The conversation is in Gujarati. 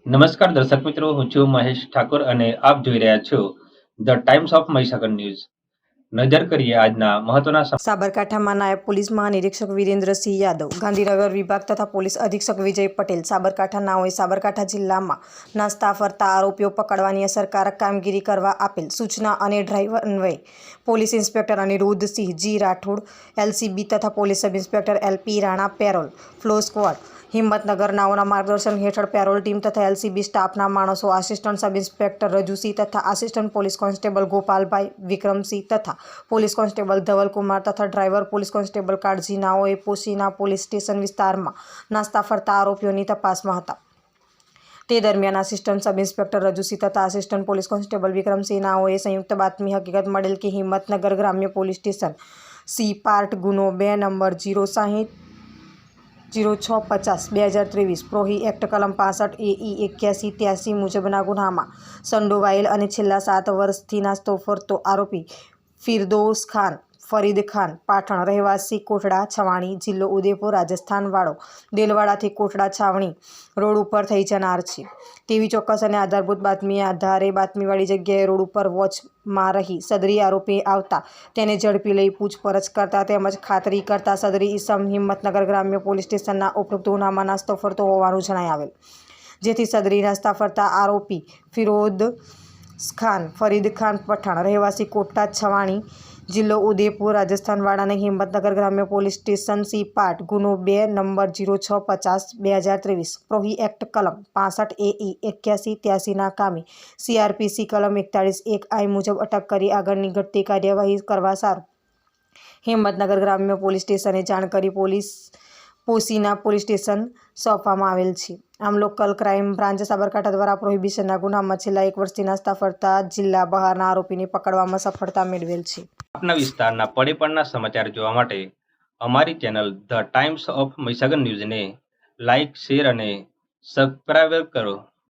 નમસ્કાર દર્શક મિત્રો, હું છું મહેશ ઠાકોર અને આપ જોઈ રહ્યા છો the Times of Mahisagar news. નજર કરીએ આજના મહત્વના સાબરકાંઠામાં નાયબ પોલીસ મહાનિરીક્ષક વિરેન્દ્રસિંહ યાદવ, ગાંધીનગર વિભાગ તથા પોલીસ અધિક્ષક વિજય પટેલ. સાબરકાંઠા નાઓએ સાબરકાંઠા જિલ્લામાં નાસ્તા ફરતા આરોપીઓ પકડવાની અસરકારક કામગીરી કરવા આપેલ સૂચના અને ડ્રાઈવ અન્વયે police inspector Aniruddhsinh G Rathod LCB તથા police sub inspector LP Rana parole furlough squad Himmatnagar નાઓના માર્ગદર્શન હેઠળ પેરોલ ટીમ તથા LCB સ્ટાફના માણસો આસિસ્ટન્ટ સબ ઇન્સ્પેક્ટર રજુસિંહ તથા આસિસ્ટન્ટ પોલીસ કોન્સ્ટેબલ ગોપાલભાઈ વિક્રમસિંહ તથા પોલીસ કોન્સ્ટેબલ ધવલકુમાર તથા ડ્રાઈવર પોલીસ કોન્સ્ટેબલ કાળજી નાઓએ પોશીના પોલીસ સ્ટેશન વિસ્તારમાં નાસ્તા ફરતા આરોપીઓની તપાસમાં હતા. તે દરમિયાન આસિસ્ટન્ટ સબ ઇન્સ્પેક્ટર રજુસિંહ તથા આસિસ્ટન્ટ પોલીસ કોન્સ્ટેબલ વિક્રમસિંહ નાઓએ સંયુક્ત બાતમી હકીકત મળેલ કે હિંમતનગર ગ્રામ્ય પોલીસ સ્ટેશન C પાર્ટ ગુનો 2 નંબર 060-0650-2023 પ્રોહી એક્ટ કલમ 65 AE 81-83 મુજબના ગુનામાં સંડોવાયેલ અને છેલ્લા 7 વર્ષથી નાસ્તો ફરતો આરોપી ફિરદોસ ખાન ફરીદ ખાન પાઠણ રહેવાસી કોટડા છાવણી જિલ્લો ઉદયપુર રાજસ્થાન વાળો દેલવાડાથી કોટડા છાવણી રોડ ઉપર થઈ જનાર છે તેવી ચોક્કસ અને આધારભૂત બાતમી આધારે બાતમીવાળી જગ્યાએ રોડ ઉપર વોચમાં રહી સદરી આરોપી આવતા તેને ઝડપી લઈ પૂછપરછ કરતા તેમજ ખાતરી કરતા સદરી ઈસમ હિંમતનગર ગ્રામ્ય પોલીસ સ્ટેશનના ઉપરોક્ત ગુનામાં નાસ્તો ફરતો હોવાનું જણાઈ આવેલ, જેથી સદરી નાસ્તા ફરતા આરોપી ફિરોદ ખાન ફરીદ ખાન પઠાણ રહેવાસી કોટડા છવાણી જિલ્લો ઉદયપુર રાજસ્થાન વાળાને હિંમતનગર ગ્રામ્ય પોલીસ સ્ટેશન C પાર્ટ ગુનો 2 નંબર 0650-2023 પ્રોહી એક્ટ કલમ 65 AE 81-83 ના કામે CRPC કલમ 41(1) મુજબ અટક કરી આગળની ઘટતી કાર્યવાહી કરવા સારું હિંમતનગર ગ્રામ્ય પોલીસ સ્ટેશને જાણ કરી પોશીના પોલીસ સ્ટેશન સોંપવામાં આવેલ છે. આમ લોકલ ક્રાઇમ બ્રાન્ચ સાબરકાંઠા દ્વારા પ્રોહિબિશનના ગુનામાં છેલ્લા 1 વર્ષથી નાસ્તા ફરતા જિલ્લા બહારના આરોપીને પકડવામાં સફળતા મેળવેલ છે. આપના વિસ્તારના પડે સમાચાર જોવા માટે અમારી channel the Times of Mahisagar ન્યૂઝને લાઇક, શેર અને સબસ્ક્રાઇબ કરો.